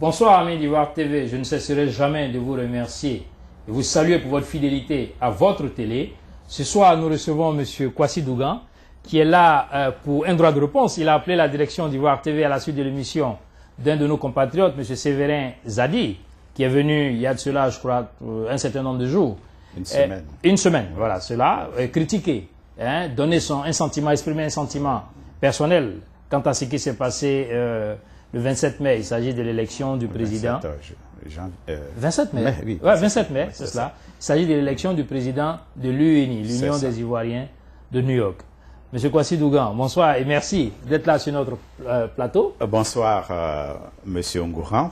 Bonsoir amis d'Ivoire TV, je ne cesserai jamais de vous remercier et vous saluer pour votre fidélité à votre télé. Ce soir, nous recevons M. Kwasi Dougan qui est là pour un droit de réponse. Il a appelé la direction d'Ivoire TV à la suite de l'émission d'un de nos compatriotes, M. Séverin Zadi, qui est venu il y a de cela, je crois, un certain nombre de jours. Une semaine, voilà, cela, critiquer, donner un sentiment, exprimer un sentiment personnel quant à ce qui s'est passé le 27 mai. Il s'agit de l'élection du président. 27 mai, oui, ouais, 27 mai, c'est cela. Il s'agit de l'élection du président de l'UNI, l'Union des Ivoiriens de New York. Monsieur Kwasi Dougan, bonsoir et merci d'être là sur notre plateau. Bonsoir, Monsieur Ngouran.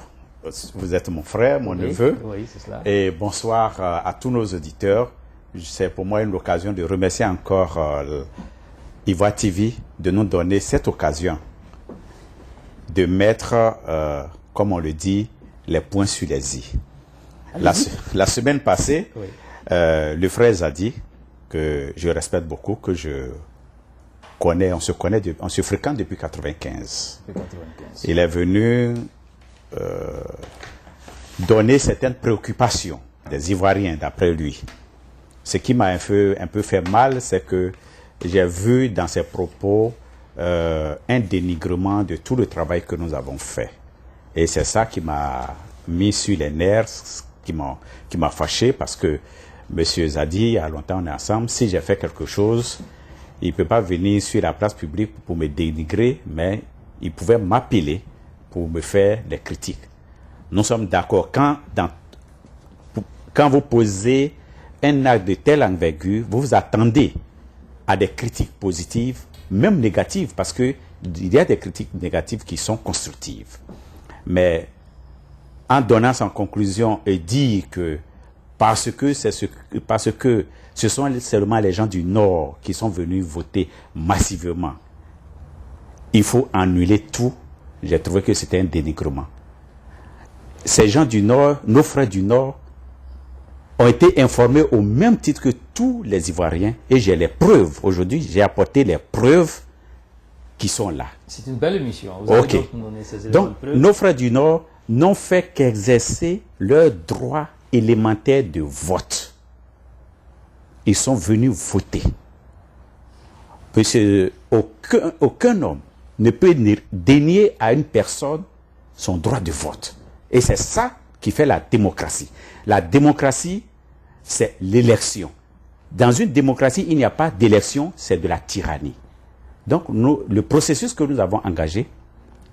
Vous êtes mon frère, mon neveu. Oui, c'est cela. Et bonsoir à tous nos auditeurs. C'est pour moi une occasion de remercier encore Ivoire TV de nous donner cette occasion de mettre, comme on le dit, les points sur les i. La semaine passée, oui, le frère Zadi, que je respecte beaucoup, que je connais, on se fréquente depuis 95. Il est venu donner certaines préoccupations des Ivoiriens, d'après lui. Ce qui m'a un peu fait mal, c'est que j'ai vu dans ses propos un dénigrement de tout le travail que nous avons fait. Et c'est ça qui m'a mis sur les nerfs, qui m'a fâché, parce que M. Zadi, il y a longtemps on est ensemble, si j'ai fait quelque chose, il ne peut pas venir sur la place publique pour me dénigrer, mais il pouvait m'appeler pour me faire des critiques. Nous sommes d'accord. Quand vous posez un acte de telle envergure, vous vous attendez à des critiques positives, même négatives, parce qu'il y a des critiques négatives qui sont constructives. Mais en donnant son conclusion et dire que parce que ce sont seulement les gens du Nord qui sont venus voter massivement, il faut annuler tout, j'ai trouvé que c'était un dénigrement. Ces gens du Nord, nos frères du Nord, ont été informés au même titre que tous les Ivoiriens, et j'ai les preuves. Aujourd'hui, j'ai apporté les preuves qui sont là. C'est une belle émission. Vous avez donc nous donner ces donc, preuves. Nos frères du Nord n'ont fait qu'exercer leur droit élémentaire de vote. Ils sont venus voter. Parce aucun homme ne peut dénier à une personne son droit de vote. Et c'est ça qui fait la démocratie. La démocratie, c'est l'élection. Dans une démocratie, il n'y a pas d'élection, c'est de la tyrannie. Donc, le processus que nous avons engagé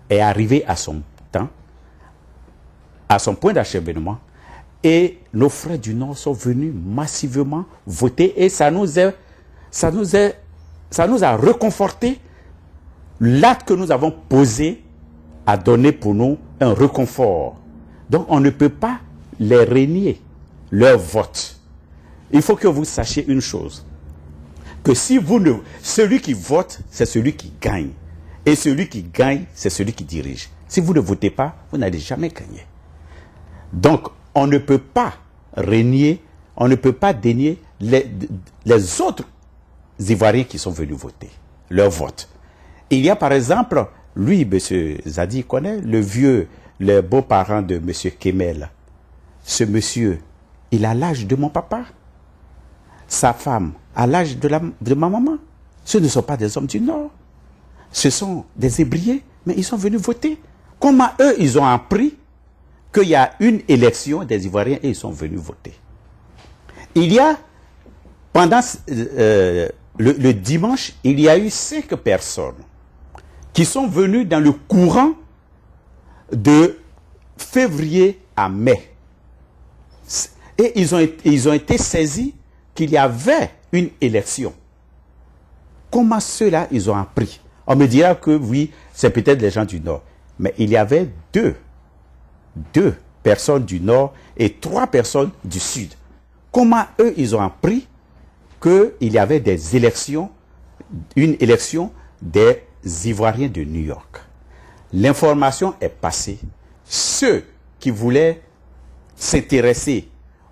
est arrivé à son temps, à son point d'achèvement, et nos frères du Nord sont venus massivement voter, et ça nous a réconforté. L'acte que nous avons posé a donné pour nous un réconfort. Donc, on ne peut pas les renier, leur vote. Il faut que vous sachiez une chose, que si celui qui vote, c'est celui qui gagne. Et celui qui gagne, c'est celui qui dirige. Si vous ne votez pas, vous n'allez jamais gagner. Donc, on ne peut pas renier, on ne peut pas dénier les autres Ivoiriens qui sont venus voter, leur vote. Il y a par exemple, lui, M. Zadi connaît, les beaux-parents de M. Kemel. Ce monsieur, il a l'âge de mon papa. Sa femme a l'âge de ma maman. Ce ne sont pas des hommes du Nord. Ce sont des ébriers, mais ils sont venus voter. Comment eux, ils ont appris qu'il y a une élection des Ivoiriens et ils sont venus voter? Il y a, pendant le dimanche, il y a eu 5 personnes qui sont venues dans le courant de février à mai. Et ils ont été saisis qu'il y avait une élection. Comment ceux-là, ils ont appris? On me dira que oui, c'est peut-être les gens du Nord. Mais il y avait deux personnes du Nord et 3 personnes du Sud. Comment eux, ils ont appris qu'il y avait des élections, une élection des Ivoiriens de New York? L'information est passée. Ceux qui voulaient s'intéresser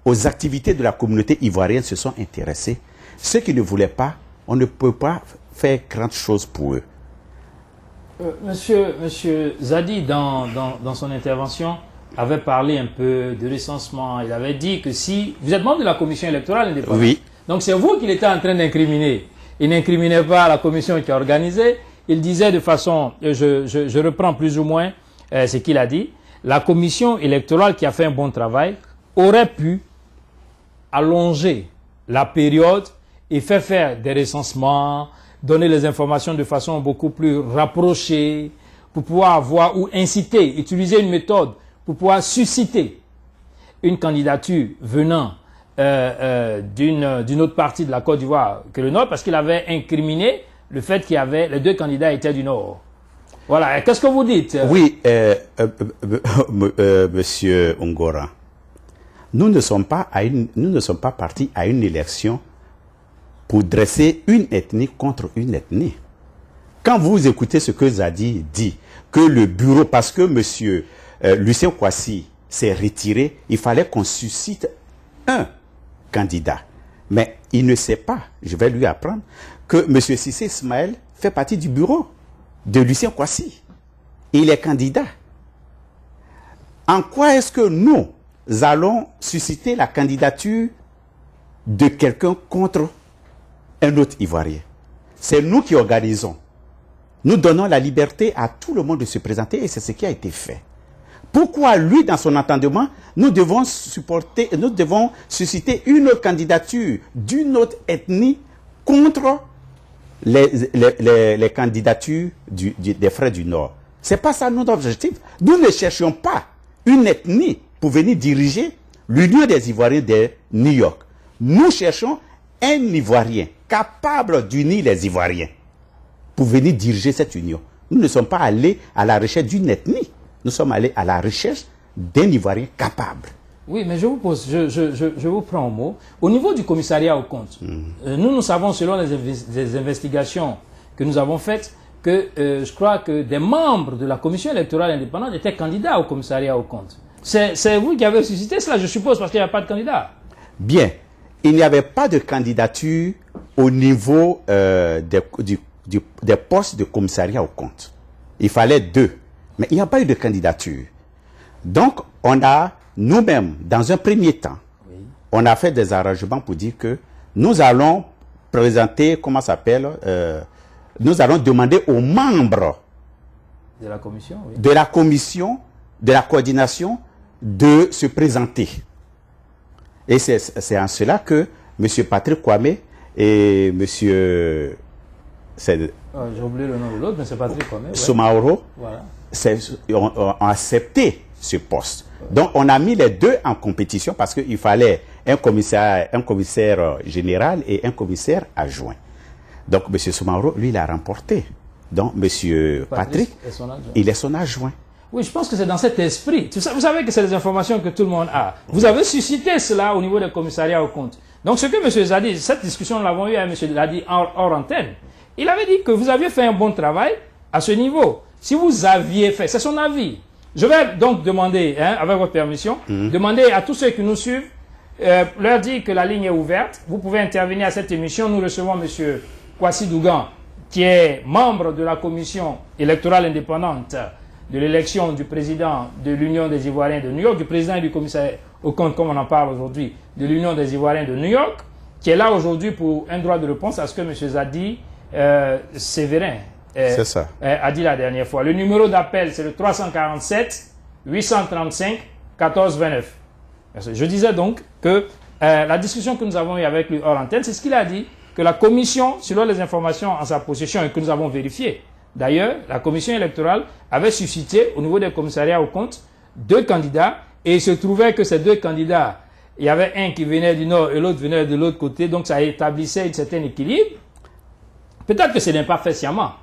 aux activités de la communauté ivoirienne se sont intéressés. Ceux qui ne voulaient pas, on ne peut pas faire grande chose pour eux. Monsieur Zadi, dans son intervention, avait parlé un peu de recensement. Il avait dit que si... Vous êtes membre de la commission électorale indépendante. Oui. Donc c'est vous qu'il était en train d'incriminer. Il n'incriminait pas la commission qui a organisé. Il disait de façon... Je reprends plus ou moins ce qu'il a dit. La commission électorale qui a fait un bon travail aurait pu allonger la période et faire des recensements, donner les informations de façon beaucoup plus rapprochée, pour pouvoir avoir ou inciter, utiliser une méthode pour pouvoir susciter une candidature venant d'une autre partie de la Côte d'Ivoire que le Nord, parce qu'il avait incriminé le fait qu'il y avait les deux candidats étaient du Nord. Voilà. Qu'est-ce que vous dites? Oui, Monsieur Ongora, nous ne sommes pas partis à une élection pour dresser une ethnie contre une ethnie. Quand vous écoutez ce que Zadi dit, que le bureau, parce que Monsieur Lucien Kwasi s'est retiré, il fallait qu'on suscite un candidat. Mais il ne sait pas, je vais lui apprendre, que M. Cissé Ismaël fait partie du bureau de Lucien Kwasi. Il est candidat. En quoi est-ce que nous allons susciter la candidature de quelqu'un contre un autre Ivoirien? C'est nous qui organisons. Nous donnons la liberté à tout le monde de se présenter et c'est ce qui a été fait. Pourquoi lui, dans son entendement, nous devons susciter une candidature d'une autre ethnie contre les candidatures des frères du Nord? C'est pas ça notre objectif. Nous ne cherchions pas une ethnie pour venir diriger l'Union des Ivoiriens de New York. Nous cherchons un Ivoirien capable d'unir les Ivoiriens pour venir diriger cette union. Nous ne sommes pas allés à la recherche d'une ethnie. Nous sommes allés à la recherche d'un Ivoirien capable. Oui, mais je vous prends au mot. Au niveau du commissariat aux comptes, nous savons, selon les investigations que nous avons faites, que je crois que des membres de la commission électorale indépendante étaient candidats au commissariat aux comptes. C'est vous qui avez suscité cela, je suppose, parce qu'il n'y a pas de candidat. Bien. Il n'y avait pas de candidature au niveau des postes de commissariat aux comptes. Il fallait 2. Mais il n'y a pas eu de candidature. Donc, on a, nous-mêmes, dans un premier temps, on a fait des arrangements pour dire que nous allons présenter, comment ça s'appelle, nous allons demander aux membres de la commission, de la coordination, de se présenter. Et c'est en cela que M. Patrick Kwame et M. J'ai oublié le nom de l'autre, mais c'est Patrick Kwame. Soumaoro, voilà, ont accepté ce poste. Donc, on a mis les deux en compétition parce qu'il fallait un commissaire général et un commissaire adjoint. Donc, M. Soumaoro, lui, il a remporté. Donc, M. Patrick, il est son adjoint. Oui, je pense que c'est dans cet esprit. Vous savez que c'est des informations que tout le monde a. Vous avez suscité cela au niveau des commissariats aux comptes. Donc, ce que M. Zadi, cette discussion, nous l'avons eu avec M. Zadi hors antenne. Il avait dit que vous aviez fait un bon travail à ce niveau. Si vous aviez fait, c'est son avis. Je vais donc demander, avec votre permission, demander à tous ceux qui nous suivent, leur dire que la ligne est ouverte. Vous pouvez intervenir à cette émission. Nous recevons M. Kwasi Dougan, qui est membre de la commission électorale indépendante de l'élection du président de l'Union des Ivoiriens de New York, du président et du commissaire au compte, comme on en parle aujourd'hui, de l'Union des Ivoiriens de New York, qui est là aujourd'hui pour un droit de réponse à ce que M. Zadi Sévérin a dit la dernière fois. Le numéro d'appel, c'est le 347 835 1429. Je disais donc que la discussion que nous avons eue avec lui hors antenne, c'est ce qu'il a dit, que la commission, selon les informations en sa possession et que nous avons vérifiées, d'ailleurs, la commission électorale avait suscité au niveau des commissariats aux comptes 2 candidats et il se trouvait que ces 2 candidats, il y avait un qui venait du nord et l'autre venait de l'autre côté, donc ça établissait un certain équilibre. Peut-être que ce n'est pas fait sciemment,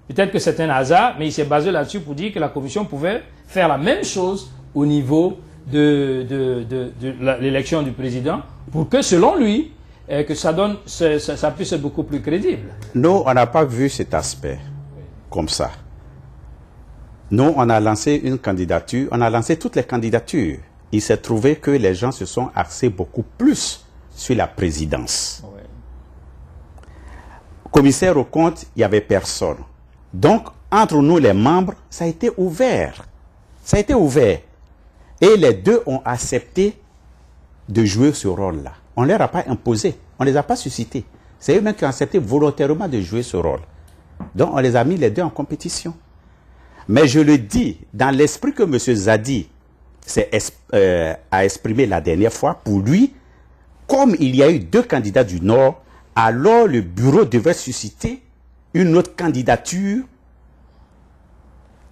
peut-être que c'est un hasard, mais il s'est basé là-dessus pour dire que la commission pouvait faire la même chose au niveau de l'élection du président pour que, selon lui, que ça puisse être beaucoup plus crédible. Nous, on n'a pas vu cet aspect comme ça. Nous, on a lancé une candidature, on a lancé toutes les candidatures. Il s'est trouvé que les gens se sont axés beaucoup plus sur la présidence. Ouais. Commissaire au compte, il n'y avait personne. Donc, entre nous les membres, ça a été ouvert. Ça a été ouvert. Et les deux ont accepté de jouer ce rôle-là. On ne leur a pas imposé, on ne les a pas suscités. C'est eux-mêmes qui ont accepté volontairement de jouer ce rôle. Donc on les a mis les deux en compétition. Mais je le dis, dans l'esprit que M. Zadi a exprimé la dernière fois, pour lui, comme il y a eu deux candidats du Nord, alors le bureau devait susciter une autre candidature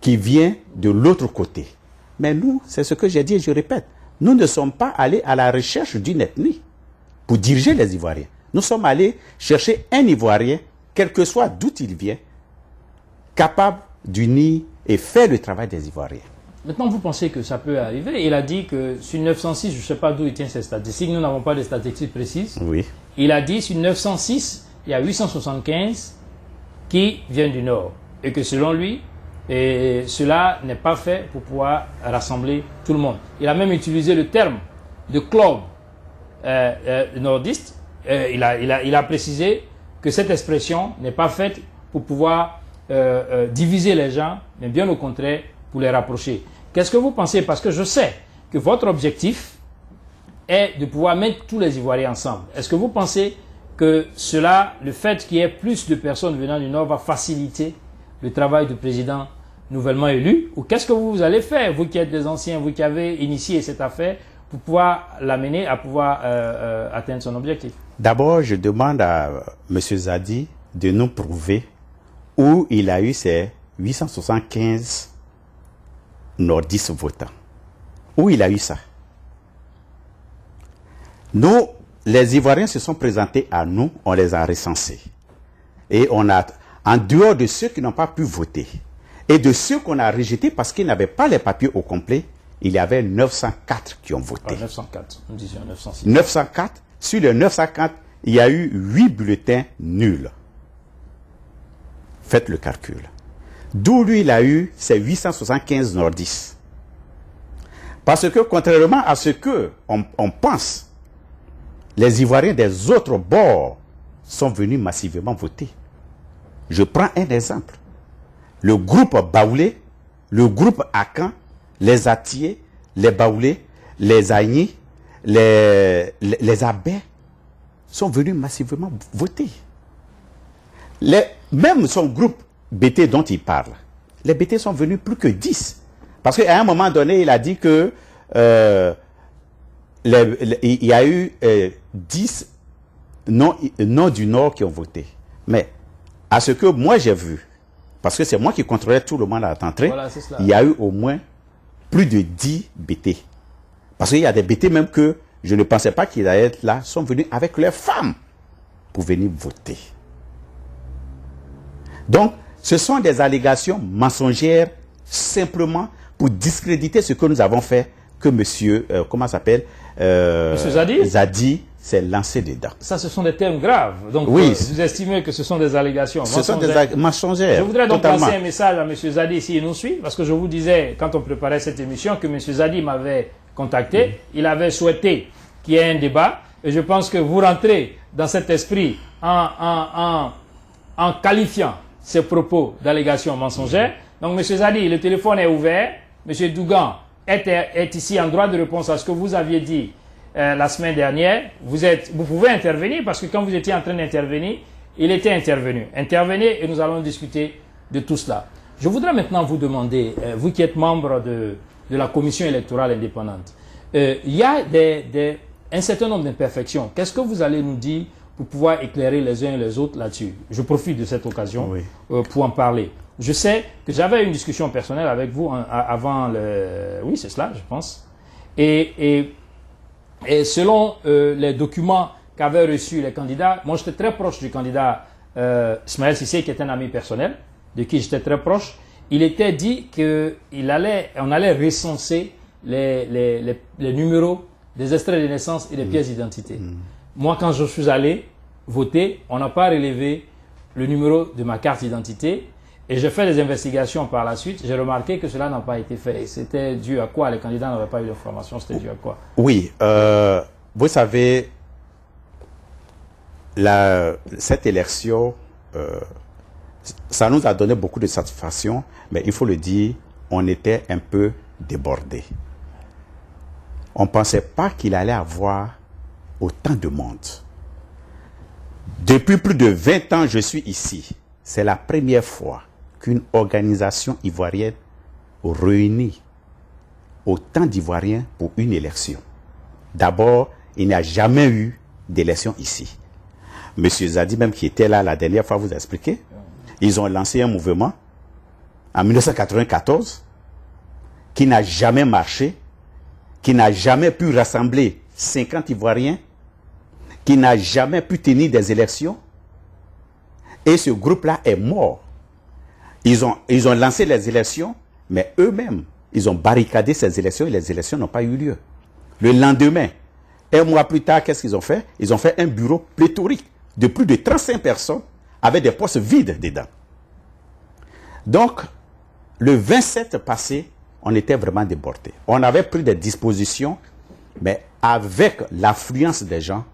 qui vient de l'autre côté. Mais nous, c'est ce que j'ai dit et je répète, nous ne sommes pas allés à la recherche d'une ethnie pour diriger les Ivoiriens. Nous sommes allés chercher un Ivoirien, quel que soit d'où il vient, capable d'unir et faire le travail des Ivoiriens. Maintenant, vous pensez que ça peut arriver? Il a dit que sur 906, je ne sais pas d'où il tient ces statistiques, nous n'avons pas de statistiques précises. Oui. Il a dit sur 906, il y a 875 qui viennent du Nord. Et que selon lui, cela n'est pas fait pour pouvoir rassembler tout le monde. Il a même utilisé le terme de club nordiste. Il a précisé que cette expression n'est pas faite pour pouvoir diviser les gens, mais bien au contraire, pour les rapprocher. Qu'est-ce que vous pensez? Parce que je sais que votre objectif est de pouvoir mettre tous les Ivoiriens ensemble. Est-ce que vous pensez que cela, le fait qu'il y ait plus de personnes venant du Nord, va faciliter le travail du président nouvellement élu? Ou qu'est-ce que vous allez faire, vous qui êtes des anciens, vous qui avez initié cette affaire, pour pouvoir l'amener à pouvoir atteindre son objectif? D'abord, je demande à M. Zadi de nous prouver où il a eu ces 875 nordistes votants. Où il a eu ça? Nous, les Ivoiriens se sont présentés à nous, on les a recensés. Et on a, en dehors de ceux qui n'ont pas pu voter, et de ceux qu'on a rejetés parce qu'ils n'avaient pas les papiers au complet, il y avait 904 qui ont voté. 904, nous disions 906. 904, sur les 904, il y a eu 8 bulletins nuls. Faites le calcul. D'où lui, il a eu ces 875 nordistes. Parce que, contrairement à ce que on pense, les Ivoiriens des autres bords sont venus massivement voter. Je prends un exemple. Le groupe Baoulé, le groupe Akan, les Atiers, les Baoulés, les Agnis, les Abais sont venus massivement voter. Même son groupe BT dont il parle, les BT sont venus plus que 10. Parce qu'à un moment donné, il a dit que il y a eu 10 non du Nord qui ont voté. Mais à ce que moi j'ai vu, parce que c'est moi qui contrôlais tout le monde à l'entrée, voilà, il y a eu au moins plus de 10 BT. Parce qu'il y a des BT même que je ne pensais pas qu'ils allaient être là, sont venus avec leurs femmes pour venir voter. Donc, ce sont des allégations mensongères simplement pour discréditer ce que nous avons fait, que monsieur, comment s'appelle Monsieur Zadi s'est lancé dedans. Ça, ce sont des termes graves. Donc, oui, vous estimez que ce sont des allégations ce sont des mensongères. Je voudrais donc totalement passer un message à monsieur Zadi s'il nous suit, parce que je vous disais, quand on préparait cette émission, que monsieur Zadi m'avait contacté. Il avait souhaité qu'il y ait un débat. Et je pense que vous rentrez dans cet esprit en qualifiant ces propos d'allégations mensongères. Donc, monsieur Zadi, le téléphone est ouvert. Monsieur Dougan est ici en droit de réponse à ce que vous aviez dit la semaine dernière. Vous pouvez intervenir parce que quand vous étiez en train d'intervenir, il était intervenu. Intervenez et nous allons discuter de tout cela. Je voudrais maintenant vous demander, vous qui êtes membre de la commission électorale indépendante, il y a un certain nombre d'imperfections. Qu'est-ce que vous allez nous dire pour pouvoir éclairer les uns et les autres là-dessus? Je profite de cette occasion pour en parler. Je sais que j'avais une discussion personnelle avec vous avant le... Oui, c'est cela, je pense. Et selon les documents qu'avaient reçus les candidats, moi j'étais très proche du candidat Ismaël Cissé, qui est un ami personnel, de qui j'étais très proche. Il était dit qu'on allait recenser les numéros des extraits de naissance et des pièces d'identité. Moi, quand je suis allé voter, on n'a pas relevé le numéro de ma carte d'identité. Et j'ai fait des investigations par la suite. J'ai remarqué que cela n'a pas été fait. C'était dû à quoi? Les candidats n'avaient pas eu d'informations. C'était dû à quoi? Oui. Vous savez, cette élection, Ça nous a donné beaucoup de satisfaction, mais il faut le dire, on était un peu débordés. On ne pensait pas qu'il allait avoir autant de monde. Depuis plus de 20 ans, je suis ici. C'est la première fois qu'une organisation ivoirienne réunit autant d'Ivoiriens pour une élection. D'abord, il n'y a jamais eu d'élection ici. Monsieur Zadi, même qui était là la dernière fois, vous a expliqué. Ils ont lancé un mouvement en 1994 qui n'a jamais marché, qui n'a jamais pu rassembler 50 Ivoiriens, qui n'a jamais pu tenir des élections. Et ce groupe-là est mort. Ils ont lancé les élections, mais eux-mêmes, ils ont barricadé ces élections et les élections n'ont pas eu lieu. Le lendemain, un mois plus tard, qu'est-ce qu'ils ont fait? Ils ont fait un bureau pléthorique de plus de 35 personnes avec des postes vides dedans. Donc, le 27 passé, on était vraiment débordés. On avait pris des dispositions, mais avec l'affluence des gens,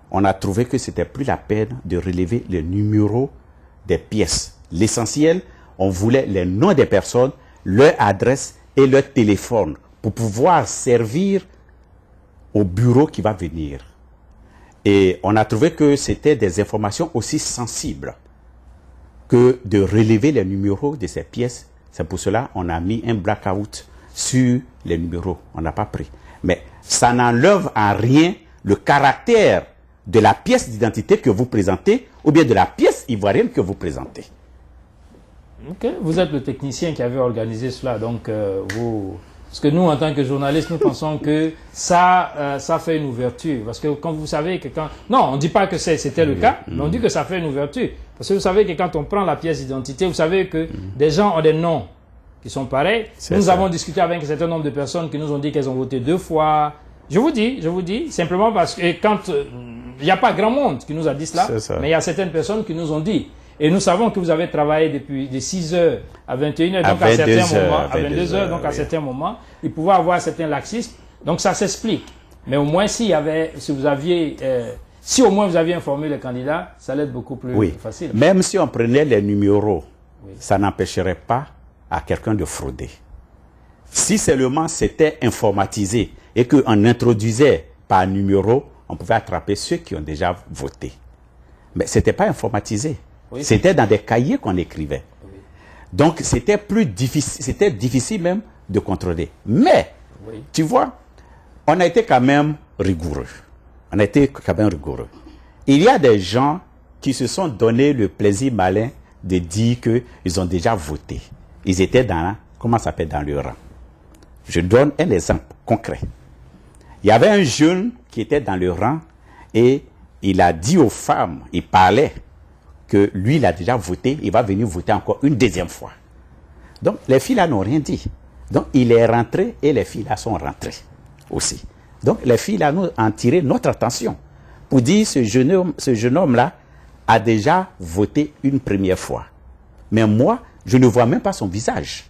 on a trouvé que ce n'était plus la peine de relever le numéro des pièces. L'essentiel, on voulait les noms des personnes, leur adresse et leur téléphone pour pouvoir servir au bureau qui va venir. Et on a trouvé que c'était des informations aussi sensibles que de relever les numéros de ces pièces. C'est pour cela qu'on a mis un blackout sur les numéros. On n'a pas pris. Mais ça n'enlève en rien le caractère de la pièce d'identité que vous présentez ou bien de la pièce ivoirienne que vous présentez. Ok, vous êtes le technicien qui avait organisé cela, donc vous... Parce que nous, en tant que journalistes, nous pensons que ça fait une ouverture. Parce que quand vous savez que quand... Non, on ne dit pas que c'était le cas, mais on dit que ça fait une ouverture. Parce que vous savez que quand on prend la pièce d'identité, vous savez que des gens ont des noms qui sont pareils. Nous avons discuté avec un certain nombre de personnes qui nous ont dit qu'elles ont voté 2 fois. Je vous dis, simplement parce que quand... Il n'y a pas grand monde qui nous a dit cela, mais il y a certaines personnes qui nous ont dit. Et nous savons que vous avez travaillé depuis de 6h à 21h, donc à certains moments, à 22h, donc à certains moments, il pouvait avoir certains laxismes. Donc ça s'explique. Mais au moins, si au moins vous aviez informé le candidat, ça allait être beaucoup plus facile. Même si on prenait les numéros, ça n'empêcherait pas à quelqu'un de frauder. Si seulement c'était informatisé et qu'on introduisait par numéro, on pouvait attraper ceux qui ont déjà voté. Mais ce n'était pas informatisé. Oui. C'était dans des cahiers qu'on écrivait. Oui. Donc, c'était plus difficile, c'était difficile même de contrôler. Mais, tu vois, on a été quand même rigoureux. Il y a des gens qui se sont donné le plaisir malin de dire qu'ils ont déjà voté. Ils étaient dans le rang. Je donne un exemple concret. Il y avait un jeune qui était dans le rang et il a dit aux femmes, il parlait, que lui, il a déjà voté, il va venir voter encore une deuxième fois. Donc, les filles là n'ont rien dit. Donc, il est rentré et les filles là sont rentrées aussi. Donc, les filles là nous ont tiré notre attention pour dire ce jeune homme là a déjà voté une première fois. Mais moi, je ne vois même pas son visage.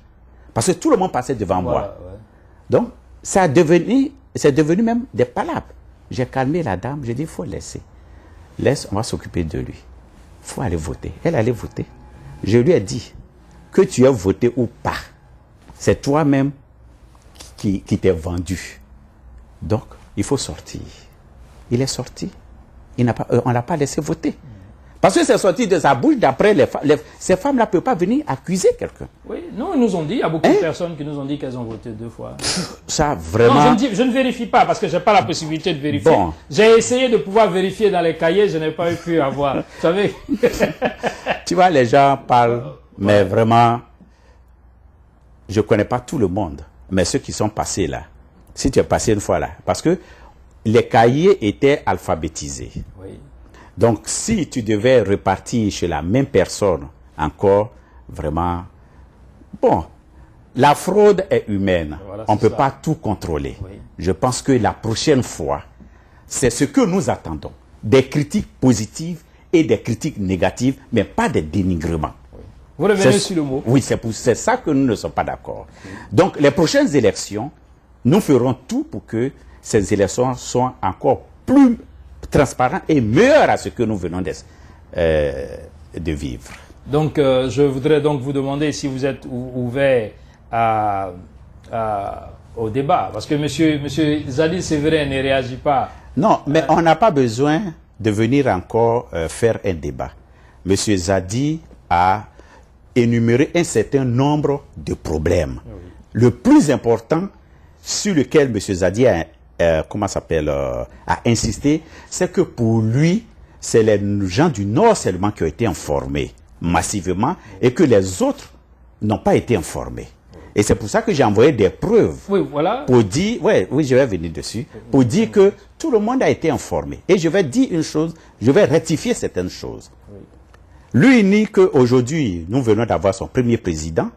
Parce que tout le monde passait devant moi. Ouais. Donc, c'est devenu même des palabres. J'ai calmé la dame, j'ai dit, il faut laisser. On va s'occuper de lui. Il faut aller voter. Elle allait voter. Je lui ai dit, que tu aies voté ou pas, c'est toi-même qui t'es vendu. Donc, il faut sortir. Il est sorti. On ne l'a pas laissé voter. Parce que c'est sorti de sa bouche, d'après ces femmes-là ne peuvent pas venir accuser quelqu'un. Oui, non, ils nous ont dit, il y a beaucoup de personnes qui nous ont dit qu'elles ont voté 2 fois. Ça, vraiment... Non, je ne vérifie pas parce que je n'ai pas la possibilité de vérifier. Bon. J'ai essayé de pouvoir vérifier dans les cahiers, je n'ai pas pu avoir. Vous savez. Tu vois, les gens parlent, mais vraiment, je ne connais pas tout le monde. Mais ceux qui sont passés là, si tu es passé une fois là, parce que les cahiers étaient alphabétisés. Oui. Donc, si tu devais repartir chez la même personne, encore, vraiment... Bon, la fraude est humaine. Voilà, on ne peut pas tout contrôler. Oui. Je pense que la prochaine fois, c'est ce que nous attendons. Des critiques positives et des critiques négatives, mais pas des dénigrements. Oui. Vous revenez sur le mot. Oui, c'est ça que nous ne sommes pas d'accord. Oui. Donc, les prochaines élections, nous ferons tout pour que ces élections soient encore plus transparent et meilleur à ce que nous venons de vivre. Donc, je voudrais donc vous demander si vous êtes ouvert au débat. Parce que monsieur Zadie Sévérin ne réagit pas. Non, mais on n'a pas besoin de venir encore faire un débat. Monsieur Zadie a énuméré un certain nombre de problèmes. Oui. Le plus important sur lequel monsieur Zadie a, a insisté, c'est que pour lui, c'est les gens du Nord seulement qui ont été informés massivement et que les autres n'ont pas été informés. Et c'est pour ça que j'ai envoyé des preuves pour dire, oui, je vais venir dessus, pour dire que tout le monde a été informé. Et je vais dire une chose, je vais rectifier certaines choses. Lui, il dit qu'aujourd'hui, nous venons d'avoir son premier président.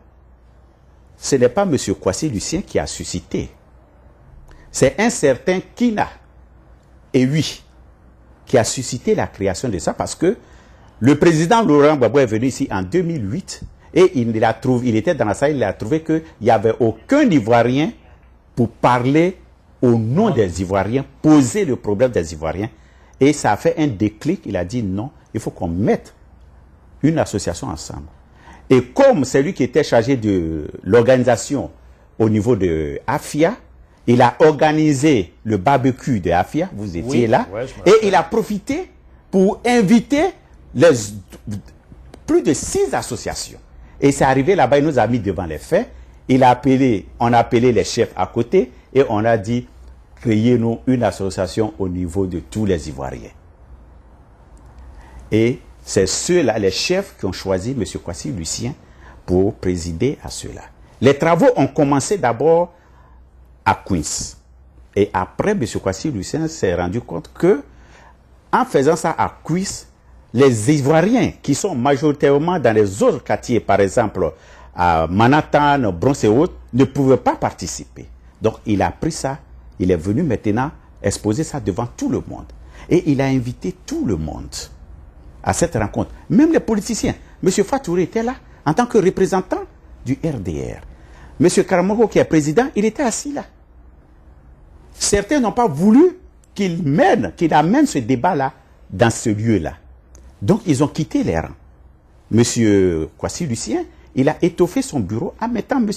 Ce n'est pas M. Kwasi Lucien qui a suscité. C'est un certain Kina et oui, qui a suscité la création de ça parce que le président Laurent Gbagbo est venu ici en 2008 et il était dans la salle, il a trouvé qu'il n'y avait aucun Ivoirien pour parler au nom des Ivoiriens, poser le problème des Ivoiriens. Et ça a fait un déclic, il a dit non, il faut qu'on mette une association ensemble. Et comme c'est lui qui était chargé de l'organisation au niveau de AFIA, il a organisé le barbecue de AFIA, vous étiez là, et il a profité pour inviter plus de 6 associations. Et c'est arrivé là-bas, il nous a mis devant les faits, on a appelé les chefs à côté, et on a dit, créez-nous une association au niveau de tous les Ivoiriens. Et c'est ceux-là, les chefs, qui ont choisi M. Kwasi Lucien pour présider à ceux-là. Les travaux ont commencé d'abord à Queens. Et après, M. Kwasi Lucien s'est rendu compte que, en faisant ça à Queens, les Ivoiriens qui sont majoritairement dans les autres quartiers, par exemple à Manhattan, Bronx et autres, ne pouvaient pas participer. Donc, il a pris ça, il est venu maintenant exposer ça devant tout le monde. Et il a invité tout le monde à cette rencontre. Même les politiciens. M. Fatouré était là en tant que représentant du RDR. M. Karamoko, qui est président, il était assis là. Certains n'ont pas voulu qu'il amène ce débat-là dans ce lieu-là. Donc, ils ont quitté les rangs. M. Kwasi Lucien, il a étoffé son bureau en mettant M.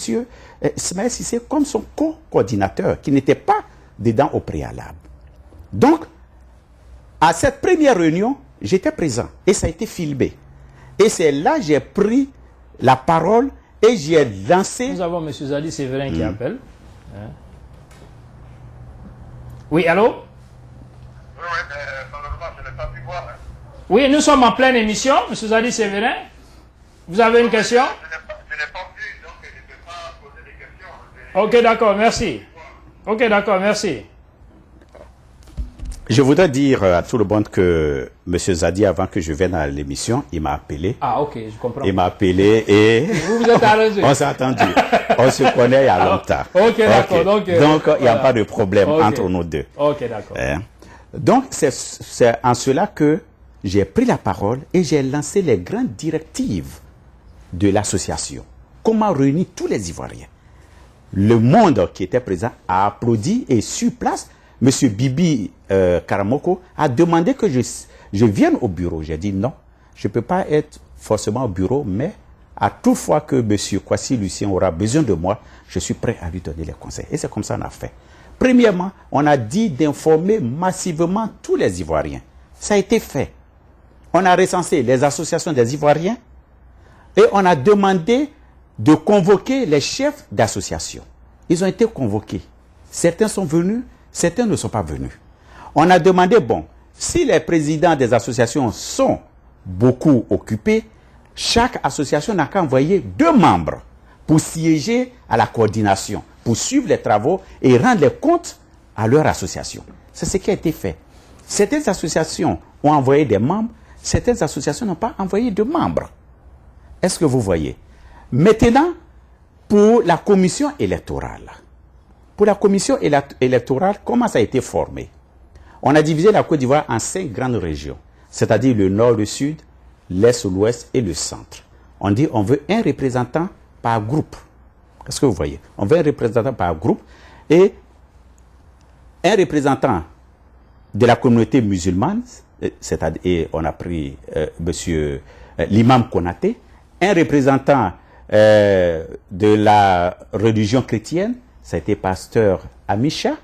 Ismaël Cissé comme son co-coordinateur, qui n'était pas dedans au préalable. Donc, à cette première réunion, j'étais présent et ça a été filmé. Et c'est là que j'ai pris la parole et j'ai lancé... Nous avons M. Zadie Sévérin qui appelle. Hein? Oui, allô? Oui, mais malheureusement, je n'ai pas pu voir. Hein. Oui, nous sommes en pleine émission, M. Zadie Sévérin. Vous avez une question? Je n'ai pas vu, donc je ne peux pas poser des questions. Ok, d'accord, merci. Ok, d'accord, merci. Je voudrais dire à tout le monde que M. Zadie, avant que je vienne à l'émission, il m'a appelé. Ah, ok, je comprends. Il m'a appelé et... Vous êtes arrangé. On s'est entendu. On se connaît il y a longtemps. Ok, d'accord. Donc, il n'y a pas de problème entre nous deux. Ok, d'accord. Donc, c'est en cela que j'ai pris la parole et j'ai lancé les grandes directives de l'association. Comment réunir tous les Ivoiriens. Le monde qui était présent a applaudi et sur place, M. Bibi Karamoko a demandé que je vienne au bureau. J'ai dit non, je ne peux pas être forcément au bureau, mais à toute fois que M. Kwasi Lucien aura besoin de moi, je suis prêt à lui donner les conseils. Et c'est comme ça qu'on a fait. Premièrement, on a dit d'informer massivement tous les Ivoiriens. Ça a été fait. On a recensé les associations des Ivoiriens et on a demandé de convoquer les chefs d'associations. Ils ont été convoqués. Certains sont venus, certains ne sont pas venus. On a demandé, bon, si les présidents des associations sont beaucoup occupés, chaque association n'a qu'à envoyer 2 membres pour siéger à la coordination, pour suivre les travaux et rendre les comptes à leur association. C'est ce qui a été fait. Certaines associations ont envoyé des membres, certaines associations n'ont pas envoyé de membres. Est-ce que vous voyez? Maintenant, pour la commission électorale. Pour la commission électorale, comment ça a été formé? On a divisé la Côte d'Ivoire en 5 grandes régions, c'est-à-dire le nord, le sud, l'est, l'ouest et le centre. On dit on veut un représentant par groupe. Est-ce que vous voyez? On veut un représentant par groupe et un représentant de la communauté musulmane, c'est-à-dire on a pris l'imam Konaté, un représentant de la religion chrétienne, ça a été pasteur Amisha.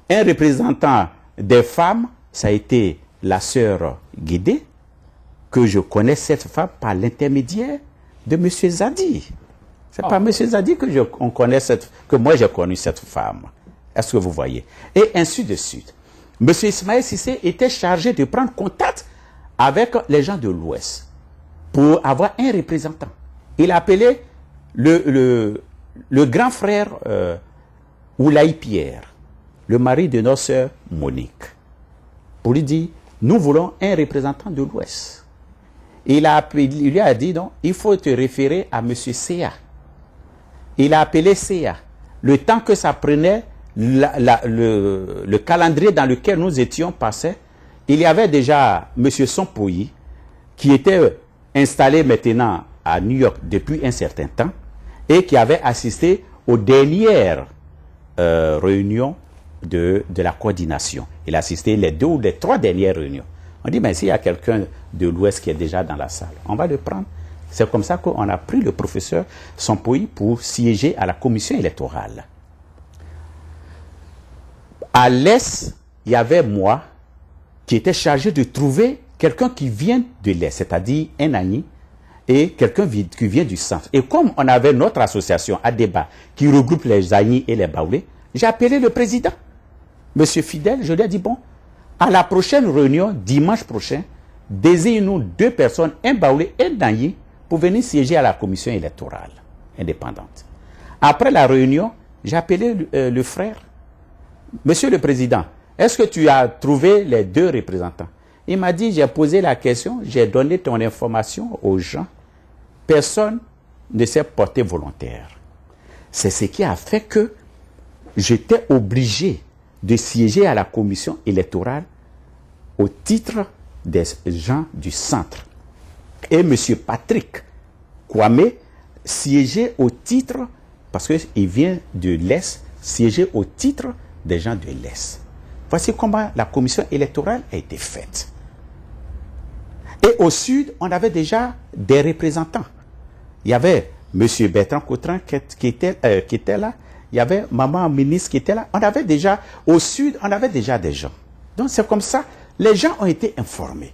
Un représentant des femmes, ça a été la sœur Guédé, que je connais cette femme par l'intermédiaire de M. Zadi. C'est par M. Zadi que moi j'ai connu cette femme. Est-ce que vous voyez? Et ainsi de suite. M. Ismaël Cissé était chargé de prendre contact avec les gens de l'Ouest pour avoir un représentant. Il a appelé le grand frère Oulaï Pierre, le mari de notre sœur Monique, pour lui dire, nous voulons un représentant de l'Ouest. Il lui a dit, non, il faut te référer à M. Séa. Il a appelé Séa. Le temps que ça prenait, le calendrier dans lequel nous étions passé, il y avait déjà M. Sompoyi, qui était installé maintenant à New York depuis un certain temps, et qui avait assisté aux dernières réunions de la coordination. Il a assisté les 2 ou les 3 dernières réunions. On dit, mais s'il y a quelqu'un de l'Ouest qui est déjà dans la salle, on va le prendre. C'est comme ça qu'on a pris le professeur Sompoyi pour siéger à la commission électorale. À l'Est, il y avait moi qui était chargé de trouver quelqu'un qui vient de l'Est, c'est-à-dire un Agni, et quelqu'un qui vient du centre. Et comme on avait notre association à débat qui regroupe les Agni et les Baoulés, j'ai appelé le président, M. Fidèle, je lui ai dit, bon, à la prochaine réunion, dimanche prochain, désigne-nous 2 personnes, un Baoulé et un Agni, pour venir siéger à la commission électorale indépendante. Après la réunion, j'ai appelé le frère. Monsieur le Président, est-ce que tu as trouvé les 2 représentants? Il m'a dit, j'ai posé la question, j'ai donné ton information aux gens. Personne ne s'est porté volontaire. C'est ce qui a fait que j'étais obligé de siéger à la commission électorale au titre des gens du centre. Et M. Patrick Kwame siégeait au titre, parce qu'il vient de l'Est, siégeait au titre des gens de l'Est. Voici comment la commission électorale a été faite. Et au sud, on avait déjà des représentants. Il y avait M. Bertrand Cotran qui était là. Il y avait maman ministre qui était là. On avait déjà, au sud, on avait déjà des gens. Donc c'est comme ça, les gens ont été informés.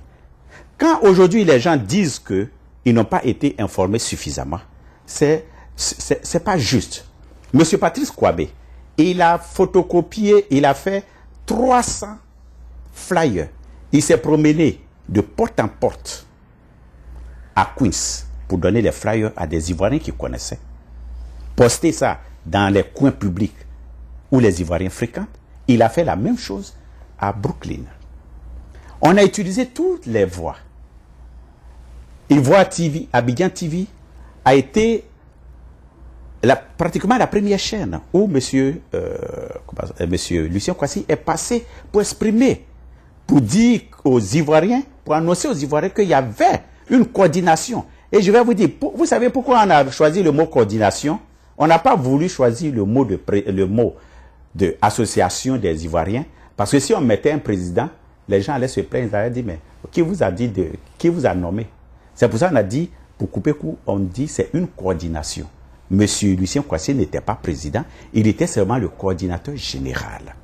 Quand aujourd'hui les gens disent qu'ils n'ont pas été informés suffisamment, c'est pas juste. M. Patrice Kouabé, il a photocopié, il a fait 300 flyers. Il s'est promené de porte en porte à Queens pour donner les flyers à des Ivoiriens qu'il connaissait. Poster ça dans les coins publics où les Ivoiriens fréquentent. Il a fait la même chose à Brooklyn. On a utilisé toutes les voies. Ivoire TV, Abidjan TV a été pratiquement la première chaîne où monsieur Lucien Kwasi est passé pour exprimer, pour dire aux Ivoiriens, pour annoncer aux Ivoiriens qu'il y avait une coordination. Et je vais vous dire, vous savez pourquoi on a choisi le mot coordination? On n'a pas voulu choisir le mot de association des Ivoiriens, parce que si on mettait un président, les gens allaient se plaindre, ils allaient dire, mais qui vous a nommé? C'est pour ça qu'on a dit, pour couper court, on dit c'est une coordination. Monsieur Lucien Kwasi n'était pas président, il était seulement le coordinateur général,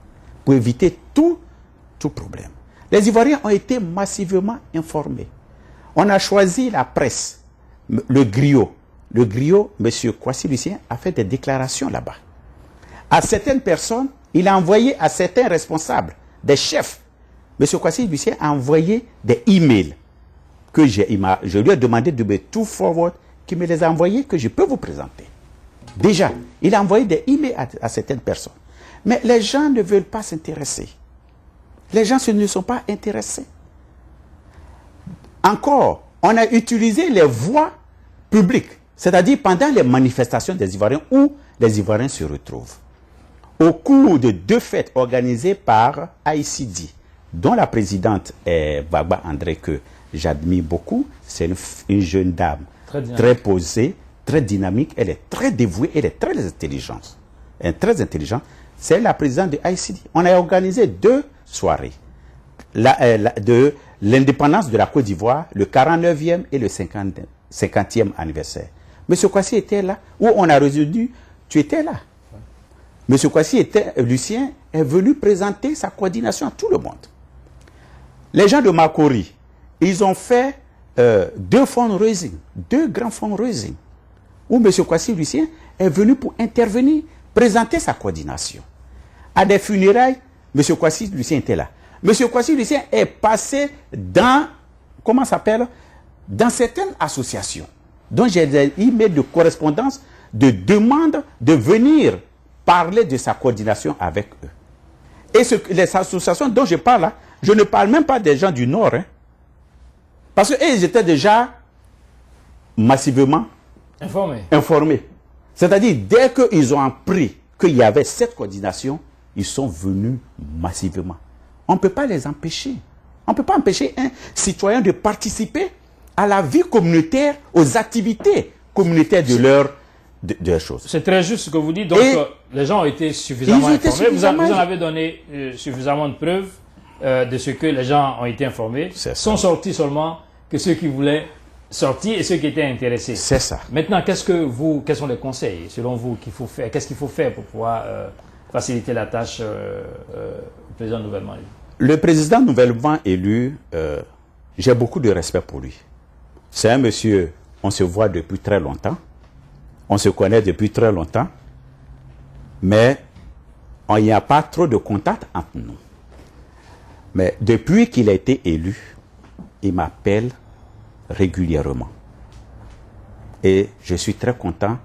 pour éviter tout problème. Les Ivoiriens ont été massivement informés. On a choisi la presse, le griot. Le griot, monsieur Kwasi Lucien, a fait des déclarations là-bas. À certaines personnes, il a envoyé à certains responsables, des chefs. Monsieur Kwasi Lucien a envoyé des emails que je lui ai demandé de me tout forward, qui me les a envoyés, que je peux vous présenter. Déjà, il a envoyé des emails à certaines personnes. Mais les gens ne veulent pas s'intéresser. Les gens ne sont pas intéressés. Encore, on a utilisé les voies publiques, c'est-à-dire pendant les manifestations des Ivoiriens où les Ivoiriens se retrouvent. Au cours de 2 fêtes organisées par ICD, dont la présidente est Baba André, que j'admire beaucoup, c'est une jeune dame très posée, très dynamique, elle est très dévouée, elle est très intelligente. Elle est très intelligente. C'est la présidente de ICD. On a organisé 2 soirées. De l'indépendance de la Côte d'Ivoire, le 49e et le 50e anniversaire. M. Kwasi était là, où on a résolu, tu étais là. M. Kwasi Lucien est venu présenter sa coordination à tout le monde. Les gens de Makori, ils ont fait 2 fundraising, 2 grands fundraising, où M. Kwasi Lucien est venu pour intervenir, présenter sa coordination. À des funérailles, M. Kwasi Lucien était là. M. Kwasi Lucien est passé dans, comment ça s'appelle, dans certaines associations, dont j'ai des emails de correspondance, de demande de venir parler de sa coordination avec eux. Et les associations dont je parle là, je ne parle même pas des gens du Nord, hein, parce qu'ils étaient déjà massivement informés. C'est-à-dire, dès qu'ils ont appris qu'il y avait cette coordination, ils sont venus massivement. On ne peut pas les empêcher. On ne peut pas empêcher un citoyen de participer à la vie communautaire, aux activités communautaires de leur chose. C'est très juste ce que vous dites. Donc, les gens ont été suffisamment informés. Vous en avez donné suffisamment de preuves de ce que les gens ont été informés. Sont sortis seulement que ceux qui voulaient sortir et ceux qui étaient intéressés. C'est ça. Maintenant, quels sont les conseils, selon vous, qu'il faut faire? Qu'est-ce qu'il faut faire pour pouvoir faciliter la tâche au président nouvellement élu? Le président nouvellement élu, j'ai beaucoup de respect pour lui. C'est un monsieur, on se voit depuis très longtemps, on se connaît depuis très longtemps, mais il n'y a pas trop de contact entre nous. Mais depuis qu'il a été élu, il m'appelle régulièrement. Et je suis très content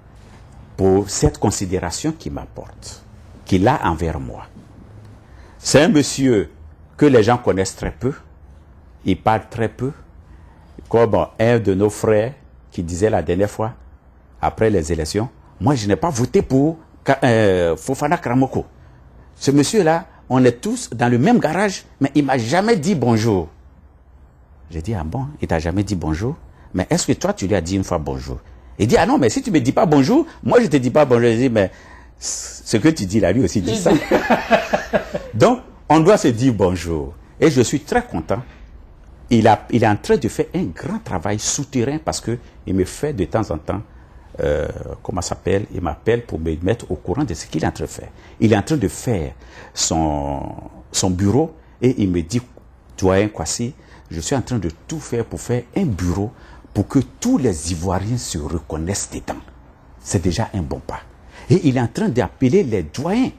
pour cette considération qu'il m'apporte, qu'il a envers moi. C'est un monsieur que les gens connaissent très peu, il parle très peu, comme un de nos frères qui disait la dernière fois, après les élections, moi je n'ai pas voté pour Fofana Kramoko. Ce monsieur-là, on est tous dans le même garage, mais il ne m'a jamais dit bonjour. J'ai dit, ah bon, il t'a jamais dit bonjour? Mais est-ce que toi, tu lui as dit une fois bonjour? Il dit, ah non, mais si tu ne me dis pas bonjour, moi je ne te dis pas bonjour. Je dis, mais ce que tu dis là, lui aussi dit ça. Donc, on doit se dire bonjour. Et je suis très content. Il est en train de faire un grand travail souterrain parce qu'il me fait de temps en temps, comment ça s'appelle, il m'appelle pour me mettre au courant de ce qu'il est en train de faire. Il est en train de faire son bureau et il me dit, doyen Kwasi, je suis en train de tout faire pour faire un bureau pour que tous les Ivoiriens se reconnaissent dedans. C'est déjà un bon pas. Et il est en train d'appeler les doyens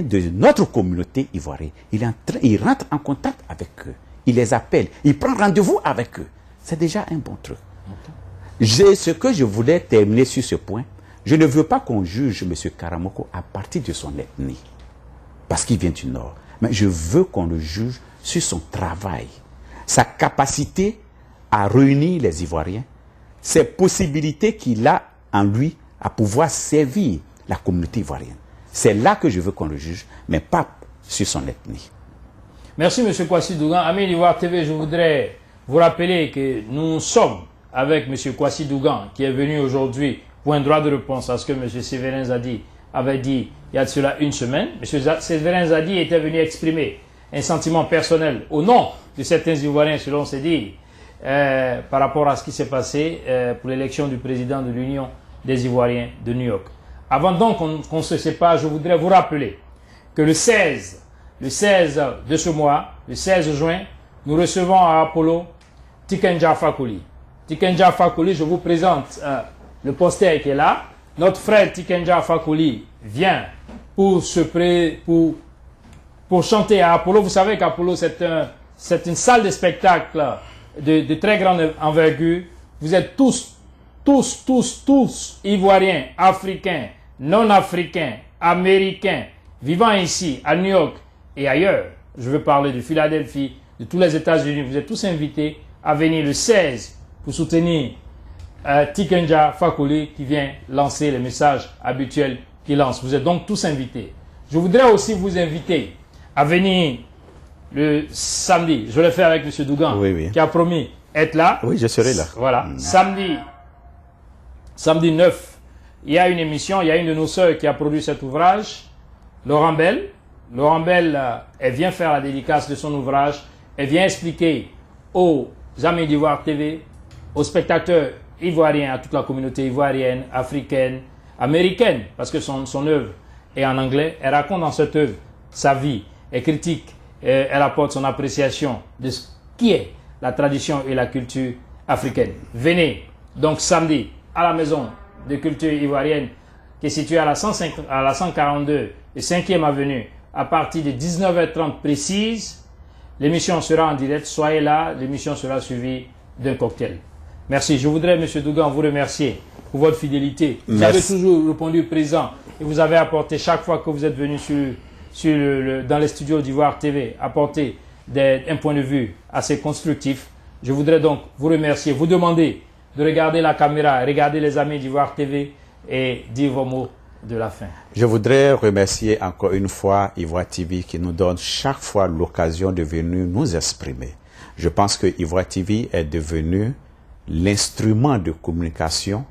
de notre communauté ivoirienne. Il rentre en contact avec eux. Il les appelle. Il prend rendez-vous avec eux. C'est déjà un bon truc. Ce que je voulais terminer sur ce point, je ne veux pas qu'on juge M. Karamoko à partir de son ethnie, parce qu'il vient du Nord. Mais je veux qu'on le juge sur son travail, sa capacité à réunir les Ivoiriens, ses possibilités qu'il a en lui à pouvoir servir la communauté ivoirienne. C'est là que je veux qu'on le juge, mais pas sur son ethnie. Merci M. Kwasi Dougan. Amis d'Ivoire TV, je voudrais vous rappeler que nous sommes avec M. Kwasi Dougan, qui est venu aujourd'hui pour un droit de réponse à ce que M. Séverin Zadi avait dit il y a de cela une semaine. M. Séverin Zadi était venu exprimer un sentiment personnel au nom de certains Ivoiriens, selon ses dires, par rapport à ce qui s'est passé pour l'élection du président de l'Union des Ivoiriens de New York. Avant donc qu'on se sépare, je voudrais vous rappeler que le 16 de ce mois, le 16 juin, nous recevons à Apollo Tikenja Fakoly. Tikenja Fakoly, je vous présente le poster qui est là. Notre frère Tikenja Fakoly vient pour chanter à Apollo. Vous savez qu'Apollo, c'est une salle de spectacle de très grande envergure. Vous êtes tous Ivoiriens, Africains, non-Africains, Américains, vivant ici, à New York et ailleurs. Je veux parler de Philadelphie, de tous les États-Unis. Vous êtes tous invités à venir le 16 pour soutenir Tikenja Fakoly qui vient lancer les messages habituels qu'il lance. Vous êtes donc tous invités. Je voudrais aussi vous inviter à venir le samedi. Je vais le faire avec M. Dougan, qui a promis être là. Oui, je serai là. Voilà. Samedi 9, il y a une émission, il y a une de nos sœurs qui a produit cet ouvrage, Laurent Bell. Laurent Bell, elle vient faire la dédicace de son ouvrage. Elle vient expliquer aux Amis d'Ivoire TV aux spectateurs ivoiriens, à toute la communauté ivoirienne, africaine, américaine, parce que son œuvre est en anglais. Elle raconte dans cette œuvre sa vie, elle critique, elle apporte son appréciation de ce qui est la tradition et la culture africaine. Venez donc samedi à la maison de culture ivoirienne qui est située à la 142 et 5e avenue à partir de 19h30 précise. L'émission sera en direct, soyez là, l'émission sera suivie d'un cocktail. Merci. Je voudrais, M. Dougan, vous remercier pour votre fidélité. Vous avez toujours répondu présent et vous avez apporté chaque fois que vous êtes venu dans les studios d'Ivoire TV, apporter un point de vue assez constructif. Je voudrais donc vous remercier, vous demander de regarder la caméra, regarder les amis d'Ivoire TV et dire vos mots de la fin. Je voudrais remercier encore une fois Ivoire TV qui nous donne chaque fois l'occasion de venir nous exprimer. Je pense que Ivoire TV est devenu l'instrument de communication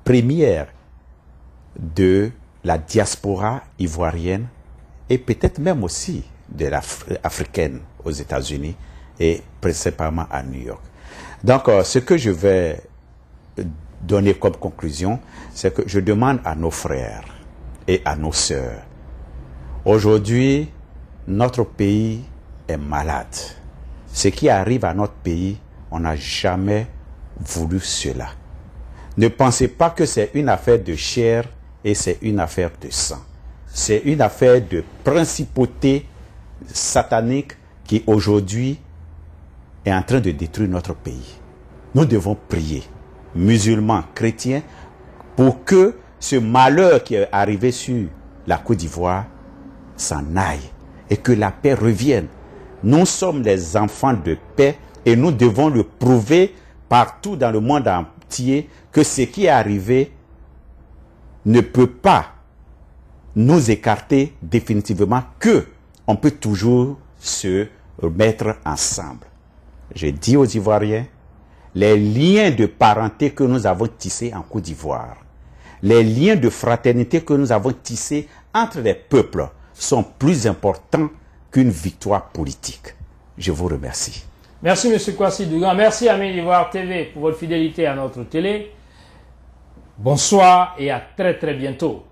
première de la diaspora ivoirienne et peut-être même aussi de l'africaine aux États-Unis et principalement à New York. Donc, ce que je vais donner comme conclusion, c'est que je demande à nos frères et à nos sœurs. Aujourd'hui, notre pays est malade. Ce qui arrive à notre pays, on n'a jamais voulu cela. Ne pensez pas que c'est une affaire de chair et c'est une affaire de sang. C'est une affaire de principauté satanique qui aujourd'hui est en train de détruire notre pays. Nous devons prier, musulmans, chrétiens, pour que ce malheur qui est arrivé sur la Côte d'Ivoire s'en aille et que la paix revienne. Nous sommes les enfants de paix et nous devons le prouver partout dans le monde entier que ce qui est arrivé ne peut pas nous écarter définitivement, que on peut toujours se mettre ensemble. Je dis aux Ivoiriens, les liens de parenté que nous avons tissés en Côte d'Ivoire, les liens de fraternité que nous avons tissés entre les peuples sont plus importants qu'une victoire politique. Je vous remercie. Merci M. Kwasi Dougan. Merci Amis d'Ivoire TV pour votre fidélité à notre télé. Bonsoir et à très bientôt.